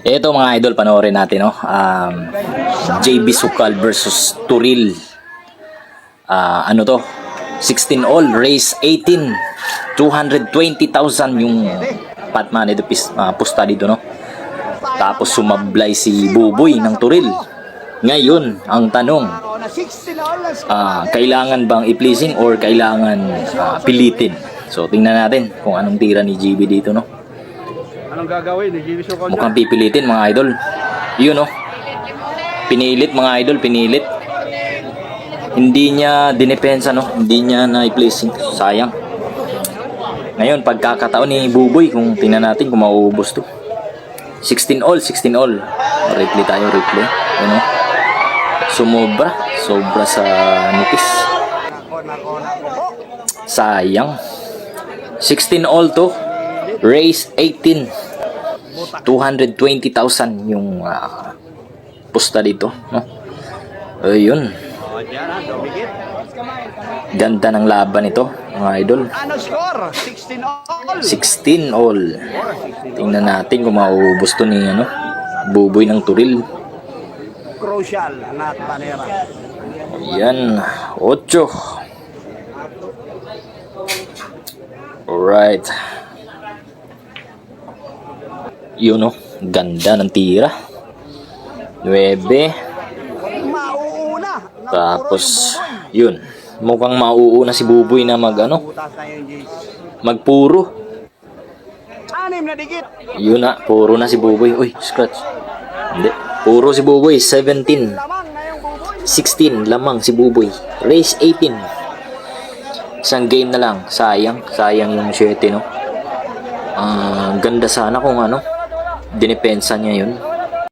Ito mga idol, panoorin natin, no? JB Sukal versus Turil. Ano to? 16 all, race 18. 220,000 yung patman ito, pusta dito, no? Tapos sumablay si Buboy ng Turil. Ngayon, ang tanong, kailangan bang i-pleasing or kailangan pilitin? So, tingnan natin kung anong tira ni JB dito, no? Anong gagawin ni JB Sukal? Mukhang pipilitin mga idol. Yun, no? Pinilit mga idol, pinilit. Hindi niya dinepensa, no? Hindi niya na-placing. Sayang. Ngayon, pagkakataon ni Buboy, kung tingnan natin kung mauubos to. 16 all, 16 all. Replay tayo, replay. Yun, no? Sobra sa nipis. Sayang. 16 all to. Race 18. 220,000 yung pusta dito, no? Ayun. Ganda ng laban ito, mga idol. Ano score? 16 all. 16 all. Tingnan natin kung mauubos to ni Buboy ng Turil. Crucial na panera. Ayan, 8. Alright. Yun, no? Ganda ng tira. 9. Mauuna. Tapos, yun. Mukhang mauuna si Buboy na magpuro. 6 na dikit. Yun na, puro na si Buboy. Uy, scratch. Hindi. Puro si Buboy, 17. Lamang na yung Buboy. 16, lamang si Buboy. Race 18. Isang game na lang. Sayang yung 7, no? Ganda sana kung dinepensa niya yun.